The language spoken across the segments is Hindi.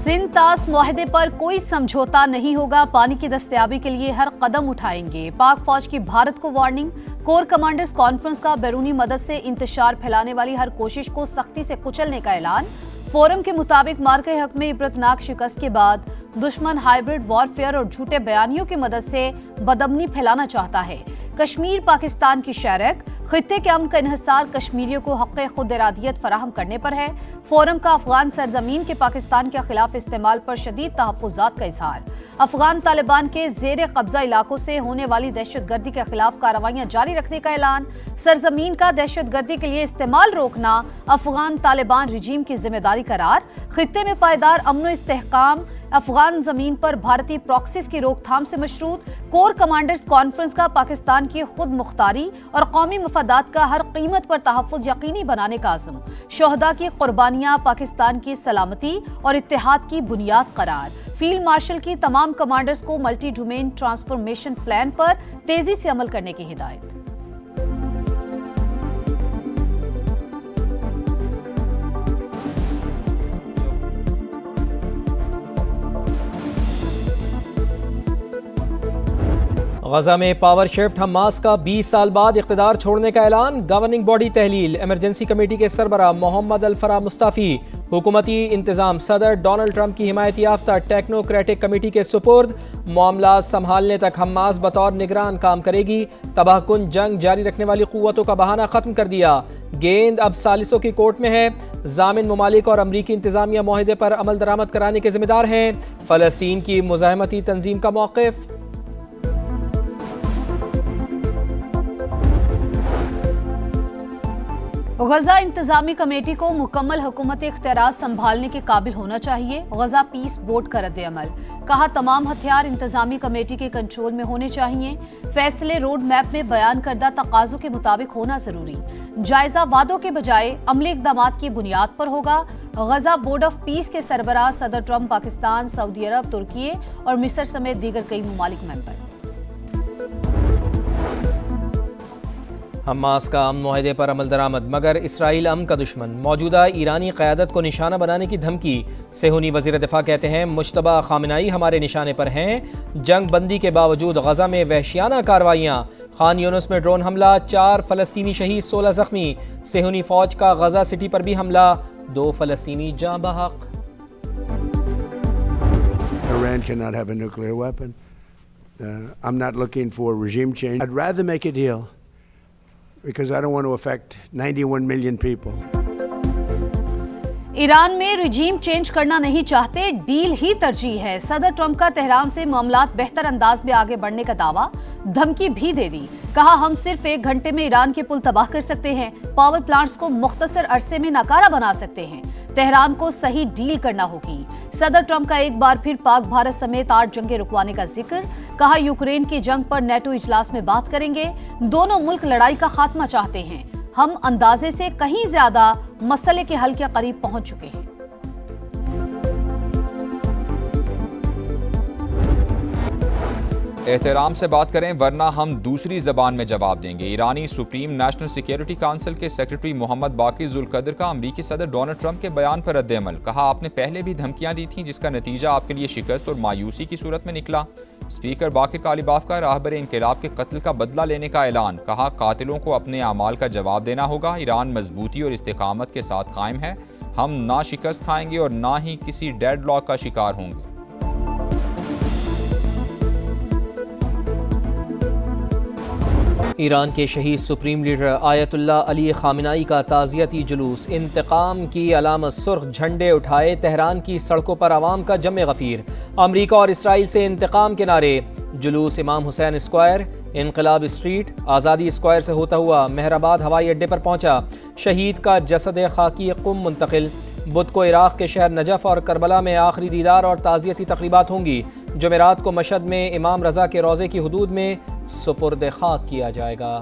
सिंध तास मुआहदे पर कोई समझौता नहीं होगा, पानी की दस्तयाबी के लिए हर कदम उठाएंगे। पाक फौज की भारत को वार्निंग, कोर कमांडर्स कॉन्फ्रेंस का बैरूनी मदद से इंतशार फैलाने वाली हर कोशिश को सख्ती से कुचलने का ऐलान। फोरम के मुताबिक मार्के हक में इबरतनाक शिकस्त के बाद दुश्मन हाइब्रिड वॉरफेयर और झूठे बयानियों की मदद से बदअमनी फैलाना चाहता है। कश्मीर पाकिस्तान की शरक, खित्ते के अमन का इन्हिसार कश्मीरियों को हक़ खुद इरादियत फराहम करने पर है। फोरम का अफगान सरजमीन के पाकिस्तान के खिलाफ इस्तेमाल पर शदीद तहफ़्फ़ुज़ात का इजहार। अफगान तालिबान के ज़ेर कब्जा इलाकों से होने वाली दहशतगर्दी के खिलाफ कार्रवाइयाँ जारी रखने का ऐलान। सरजमीन का दहशतगर्दी के लिए इस्तेमाल रोकना अफगान तालिबान रजीम की जिम्मेदारी करार। खित्ते में पायदार अमन इस्तेहकाम, अफगान जमीन पर भारतीय प्रॉक्सीज की रोकथाम से मशरूत। कोर कमांडर्स कॉन्फ्रेंस का पाकिस्तान की खुद मुख्तारी और कौमी मफादात का हर कीमत पर तहफ़्फ़ुज़ यकीनी बनाने का आज़म। शोहदा की कुर्बानियां पाकिस्तान की सलामती और इत्तेहाद की बुनियाद करार। फील्ड मार्शल की तमाम कमांडर्स को मल्टी डोमेन ट्रांसफॉर्मेशन प्लान पर तेजी से अमल करने की हिदायत। गजा में पावर शिफ्ट, हमास का 20 साल बाद इख्तिदार छोड़ने का ऐलान। गवर्निंग बॉडी तहलील, इमरजेंसी कमेटी के सरबराह मोहम्मद अल-फराह मुस्ताफी। हुकूमती इंतजाम सदर डोनाल्ड ट्रंप की हिमायत याफ्ता टेक्नोक्रेटिक कमेटी के सुपुर्द। मामला संभालने तक हमास बतौर निगरान काम करेगी। तबाहकुन जंग जारी रखने वाली कुव्वतों का बहाना खत्म कर दिया। गेंद अब सालिसों की कोर्ट में है। जामिन ममालिक और अमरीकी इंतजामिया मुआहदे पर अमल दरामद कराने के जिम्मेदार हैं। फलस्तीन की मुज़ाहमती तंजीम का मौक़िफ़। गजा इंतजामी कमेटी को मुकम्मल हुकूमत इख्तियार संभालने के काबिल होना चाहिए। गजा पीस बोर्ड का रद्द अमल, कहा तमाम हथियार इंतजामी कमेटी के कंट्रोल में होने चाहिए। फैसले रोड मैप में बयान करदा तकाज़ों के मुताबिक होना जरूरी। जायजा वादों के बजाय अमली इक़दामात की बुनियाद पर होगा। गजा बोर्ड ऑफ पीस के सरबराह सदर ट्रंप पाकिस्तान, सऊदी अरब, तुर्की और मिस्र समेत दीगर कई ममालिक मेंबर। हमास का अमन मुआहदे पर अमल दरामद, मगर इसराइल अमन का दुश्मन। मौजूदा ईरानी क़यादत को निशाना बनाने की धमकी। सेहूनी वज़ीर दिफ़ा कहते हैं मुश्तबा ख़ामेनेई हमारे निशाने पर हैं। जंग बंदी के बावजूद गजा में वहशियाना कार्रवाइयाँ। खान यूनुस में ड्रोन हमला, 4 फ़लस्तीनी शहीद, 16 ज़ख्मी। सेहूनी फ़ौज का गजा सिटी पर भी हमला, 2 फ़लस्तीनी जाँ बहक। Iran cannot have a nuclear weapon. I'm not looking for regime change. I'd rather make a deal because I don't want to affect 91 million people. Iran में रिजीम चेंज करना नहीं चाहते, डील ही तरजीह है। सदर ट्रंप का तेहरान से मामलात बेहतर अंदाज में आगे बढ़ने का दावा, धमकी भी दे दी। कहा हम सिर्फ 1 घंटे में ईरान के पुल तबाह कर सकते हैं, पावर प्लांट्स को मुख्तसर अरसे में नाकारा बना सकते हैं। तेहरान को सही डील करना होगी। सदर ट्रंप का एक बार फिर पाक भारत समेत 8 जंगें रुकवाने का जिक्र। कहा यूक्रेन की जंग पर नेटो इजलास में बात करेंगे। दोनों मुल्क लड़ाई का खात्मा चाहते हैं। हम अंदाजे से कहीं ज्यादा मसले के हल के करीब पहुंच चुके हैं। एहतराम से बात करें वरना हम दूसरी जबान में जवाब देंगे। ईरानी सुप्रीम नेशनल सिक्योरिटी काउंसिल के सेक्रेटरी मोहम्मद बाकी जुल्कदर का अमरीकी सदर डोनाल्ड ट्रंप के बयान पर रद्द अमल। कहा आपने पहले भी धमकियां दी थीं जिसका नतीजा आपके लिए शिकस्त और मायूसी की सूरत में निकला। स्पीकर बाकिर कालिबाफ का राहबर इनकलाब के कत्ल का बदला लेने का ऐलान। कहा कातिलों को अपने अमाल का जवाब देना होगा। ईरान मजबूती और इस्तेकामत के साथ कायम है। हम ना शिकस्त खाएंगे और ना ही किसी डेडलॉक का शिकार होंगे। ईरान के शहीद supreme leader Ayatollah Ali Khamenei का ताज़ियती जुलूस। इंतकाम की अलामत सुर्ख झंडे उठाए तेहरान की सड़कों पर आवाम का जमे गफीर। अमरीका और इसराइल से इंतकाम के नारे। जुलूस इमाम हुसैन स्क्वायर, इनकलाब स्ट्रीट, आज़ादी स्क्वायर से होता हुआ मेहराबाद हवाई अड्डे पर पहुंचा। शहीद का जसद खाकी कुम मुंतकिल। बुध को इराक़ के शहर नजफ़ और करबला में आखिरी दीदार और ताज़ियती तक़रीबात होंगी। जुमेरात को मशहद में इमाम रज़ा के रोज़े की हुदूद में सुपुर्द खाक किया जाएगा।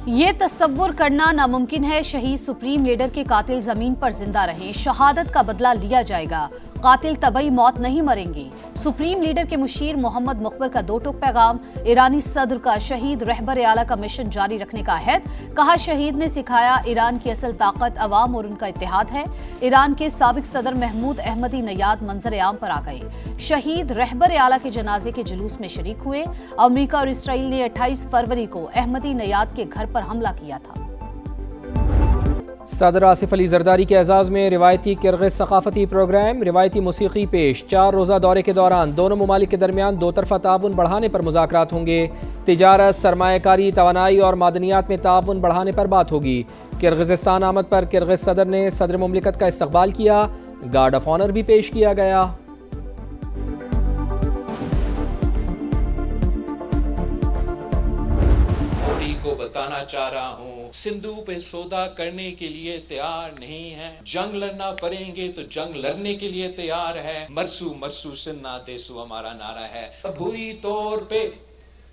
ये तस्वुर करना नामुमकिन है शहीद सुप्रीम लीडर के कातिल जमीन पर जिंदा रहे, शहादत का बदला लिया जाएगा। कातिल तबई मौत नहीं मरेंगे। सुप्रीम लीडर के मुशीर मोहम्मद मुखबर का 2 टूक पैगाम। ईरानी सदर का शहीद रहबर आला का मिशन जारी रखने का अहद। कहा, शहीद ने सिखाया ईरान की असल ताकत अवाम और उनका इत्तेहाद है। ईरान के साबिक सदर महमूद अहमदी नयाद मंजर आम पर आ गए। शहीद रहबर आला के जनाजे के जुलूस में शरीक हुए। अमेरिका और इसराइल ने 28 फरवरी को अहमदी नयाद के घर पर हमला किया था। सदर आसिफ अली जरदारी के एजाज़ में रिवायती किर्गिज़ सकाफती प्रोग्राम, रिवायती मूसीकी पेश। 4 रोज़ा दौरे के दौरान दोनों ममालिक के दरमियान 2 तरफ़ा ताउन बढ़ाने पर मुज़ाकरात होंगे। तिजारत, सरमायाकारी, तवानाई और मादनियात में ताउन बढ़ाने पर बात होगी। किर्गिज़स्तान आमद पर किर्गिज़ सदर ने सदर मुमलिकत का इस्तकबाल किया। गार्ड ऑफ ऑनर भी पेश किया गया। को बताना चाह रहा हूँ, सिंधु पे सौदा करने के लिए तैयार नहीं है। जंग लड़ना पड़ेंगे तो जंग लड़ने के लिए तैयार है। मरसू मरसू सिन्ना देसू हमारा नारा है। बुरी तौर पे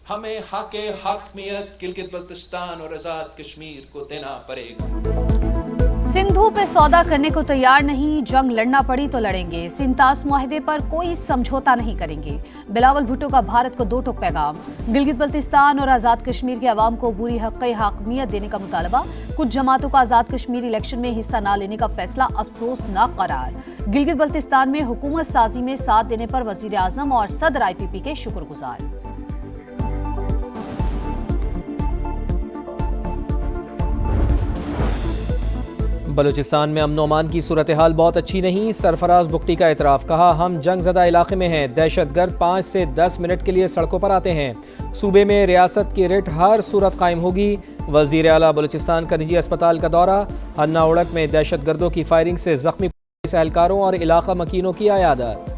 हमें हकमियत गिलगित बल्तिस्तान और आजाद कश्मीर को देना पड़ेगा। सिंधु पे सौदा करने को तैयार नहीं, जंग लड़ना पड़ी तो लड़ेंगे। सिंतास मुआहदे पर कोई समझौता नहीं करेंगे। बिलावल भुट्टो का भारत को 2 टूक पैगाम। गिलगित बल्तिस्तान और आजाद कश्मीर के अवाम को बुरी हकमियत देने का मुतालबा। कुछ जमातों का आजाद कश्मीर इलेक्शन में हिस्सा न लेने का फैसला अफसोसनाक करार। गिलगित बल्तिस्तान में हुकूमत साजी में साथ देने पर वजीर आजम और सदर IPP के शुक्रगुजार। बलूचिस्तान में अमन अमान की सूरत हाल बहुत अच्छी नहीं। सरफराज बुगटी का एतराफ़। कहा, हम जंग ज़दा इलाके में हैं। दहशतगर्द 5 से 10 मिनट के लिए सड़कों पर आते हैं। सूबे में रियासत की रिट हर सूरत कायम होगी। वज़ीर आला बलूचिस्तान का निजी अस्पताल का दौरा। हन्ना उड़क में दहशतगर्दों की फायरिंग से जख्मी पुलिस एहलकारों और इलाका मकीनों की अयादत।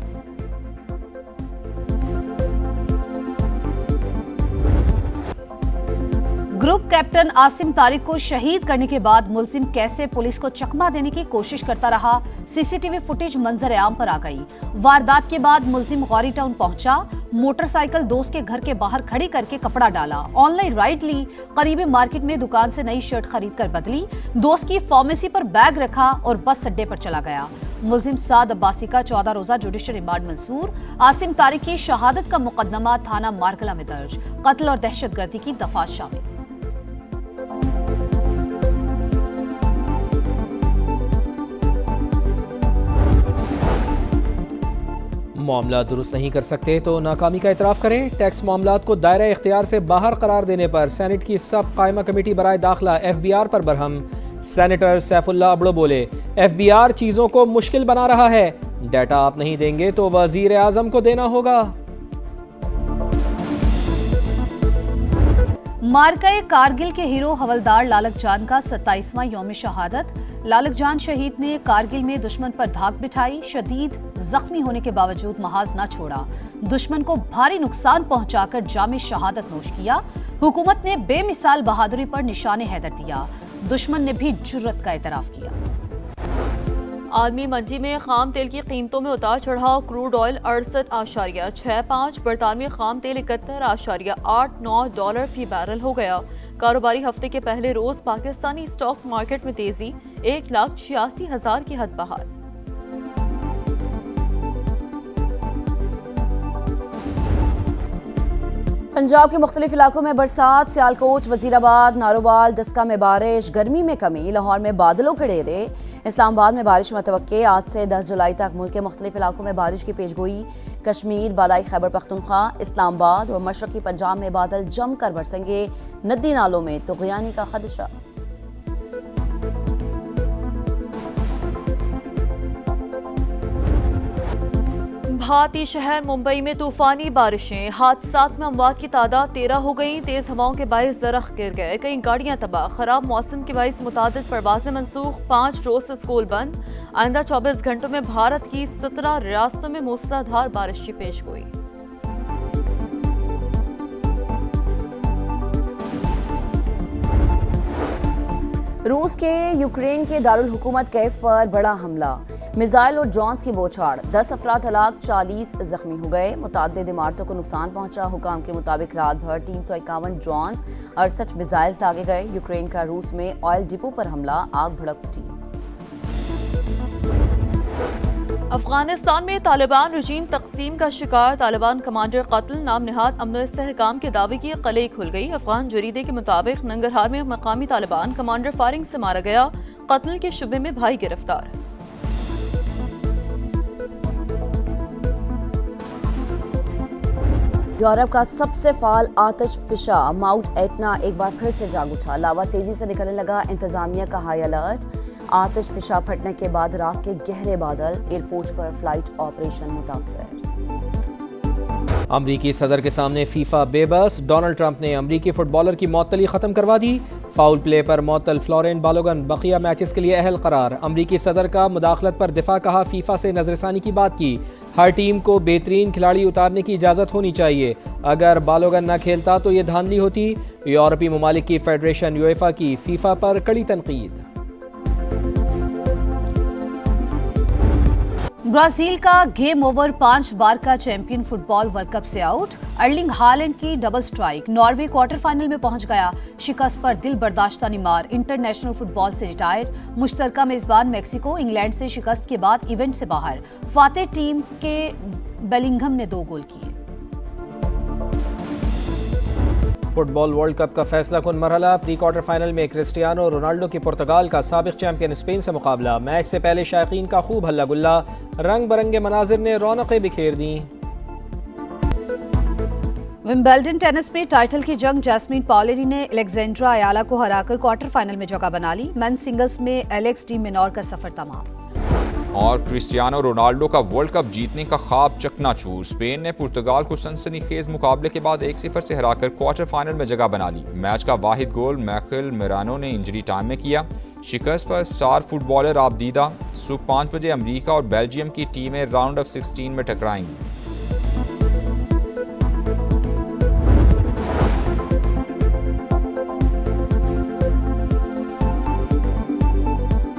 ग्रुप कैप्टन आसिम तारिक को शहीद करने के बाद मुलजिम कैसे पुलिस को चकमा देने की कोशिश करता रहा। CCTV फुटेज मंजर आम पर आ गई। वारदात के बाद मुलजिम गौरी टाउन पहुंचा। मोटरसाइकिल दोस्त के घर के बाहर खड़ी करके कपड़ा डाला। ऑनलाइन राइड ली। करीबी मार्केट में दुकान से नई शर्ट खरीद कर बदली। दोस्त की फार्मेसी पर बैग रखा और बस अड्डे पर चला गया। मुलजिम साद अब्बासी का 14 रोजा जुडिशल रिमांड मंसूर। आसिम तारिक की शहादत का मुकदमा थाना मारकला में दर्ज। कत्ल और दहशतगर्दी की दफात शामिल। मामला दुरुस्त नहीं कर सकते तो नाकामी का इतराफ़ करें। टैक्स मामलात को दायरा इख्तियार से बाहर करार देने पर सेनेट की सब कायमा कमेटी बराए दाखिला FBR पर बरहम। सेनेटर सैफुल्लाह अबड़ो बोले, FBR चीज़ों को मुश्किल बना रहा है। डाटा आप नहीं देंगे तो वज़ीर आज़म को देना होगा। मार्के कारगिल के हीरो हवलदार लालक जान का 27वां यौम शहादत। लालक जान शहीद ने कारगिल में दुश्मन पर धाक बिठाई। शदीद जख्मी होने के बावजूद महाज न छोड़ा। दुश्मन को भारी नुकसान पहुंचाकर जामे शहादत नोश किया। हुकूमत ने बेमिसाल बहादुरी पर निशाने हैदर दिया। दुश्मन ने भी जुर्रत का एतराफ किया। आलमी मंडी में खाम तेल की कीमतों में उतार चढ़ाव। क्रूड ऑयल 68.65, बरतानवी खाम तेल 71.89 डॉलर फी बैरल हो गया। कारोबारी हफ्ते के पहले रोज पाकिस्तानी स्टॉक मार्केट में तेजी। 1,86,000 की हद बहाल। पंजाब के मुख्तलिफ इलाकों में बरसात। सियालकोट, वजीराबाद, नारोवाल, दस्का में बारिश। गर्मी में कमी। लाहौर में बादलों के डेरे। इस्लामाबाद में बारिश मुतवक्के। आज से 10 जुलाई तक मुल्क के मुख्तलिफ इलाकों में बारिश की पेशगोई। कश्मीर, बालाई खैबर पख्तूनख्वा, इस्लामाबाद और मशरकी पंजाब में बादल जमकर बरसेंगे। नदी नालों में तुग़यानी का खदशा। भारतीय शहर मुंबई में तूफानी बारिशें। हादसात में अमवात की तादाद 13 हो गई। तेज हवाओं के बाइस दरख्त गिर गए। कई गाड़ियां तबाह। खराब मौसम के बाइस मुतादिद परवाजें मनसूख। 5 रोज से स्कूल बंद। आइंदा 24 घंटों में भारत की 17 रियासतों में मूसलाधार बारिश की पेशगोई। रूस के यूक्रेन के दारुल हुकूमत कैफ पर बड़ा हमला। मिसाइल और ड्रोन्स की बौछार। 10 अफराद हलाक, 40 जख्मी हो गए। मुताद्दिद इमारतों को नुकसान पहुंचा। हुकाम के मुताबिक रात भर 351 ड्रोन्स 68 मिसाइल आगे गए। यूक्रेन का रूस में ऑयल डिपो पर हमला। आग भड़क उठी। अफगानिस्तान में तालिबान रजीम तकसीम का शिकार तालिबान कमांडर कत्ल नाम निहाद अमन इस्तेहकाम के दावे की कलई खुल गई। अफगान जरीदे के मुताबिक नंगरहार में मकामी तालिबान कमांडर फारिंग से मारा गया। कत्ल के शुबे में भाई गिरफ्तार। यूरोप का सबसे फाल आतिश फिशा माउंट एटना एक बार फिर से जाग उठा। लावा तेजी से निकलने लगा, इंतजामिया का हाई अलर्ट। आतिश फिशा फटने के बाद राख के गहरे बादल, एयरपोर्ट पर फ्लाइट ऑपरेशन मुतासर। अमरीकी सदर के सामने फीफा बेबस। डोनाल्ड ट्रंप ने अमरीकी फुटबॉलर की मअतली खत्म करवा दी। फाउल प्ले पर मअतल फ्लोरेंट बालोगन बकिया मैचेस के लिए अहल करार। अमरीकी सदर का मुदाखलत पर दिफा, कहा फीफा से नजरसानी की बात की। हर टीम को बेहतरीन खिलाड़ी उतारने की इजाज़त होनी चाहिए। अगर बालोगन न खेलता तो ये धांधली होती। यूरोपीय ममालिक की फेडरेशन यूएफा की फीफा पर कड़ी तनकीद। ब्राजील का गेम ओवर, 5 बार का चैंपियन फुटबॉल वर्ल्ड कप से आउट। अर्लिंग हालैंड की double strike, Norway quarter final में पहुंच गया। शिकस्त पर दिल बर्दाश्ता नेमार इंटरनेशनल फुटबॉल से रिटायर। मुश्तरका मेजबान मेक्सिको इंग्लैंड से शिकस्त के बाद इवेंट से बाहर। फातेह टीम के बेलिंघम ने 2 गोल किए। फुटबॉल वर्ल्ड कप का फैसला कुन मरहला। प्री क्वार्टर फाइनल में क्रिस्टियानो रोनाल्डो की पुर्तगाल का साबिक चैंपियन स्पेन से मुकाबला। मैच से पहले शायकीन का खूब हल्ला गुल्ला, रंग बरंगे मनाजिर ने रौनकें बिखेर दी। विंबलडन टेनिस में टाइटल की जंग, जैस्मीन पॉलेरी ने एलेक्जेंड्रा अयाला को हराकर क्वार्टर फाइनल में जगह बना ली। मेंस सिंगल्स में एलेक्स डी मिनोर का सफर तमाम। और क्रिस्टियानो रोनाल्डो का वर्ल्ड कप जीतने का ख्वाब चकनाचूर। स्पेन ने पुर्तगाल को सनसनीखेज मुकाबले के बाद 1-0 से हराकर क्वार्टर फाइनल में जगह बना ली। मैच का वाहिद गोल मैकल मेरानो ने इंजरी टाइम में किया। शिकस्त पर स्टार फुटबॉलर आबदीदा। सुबह 5 बजे अमेरिका और बेल्जियम की टीमें राउंड ऑफ 16 में टकराएंगी।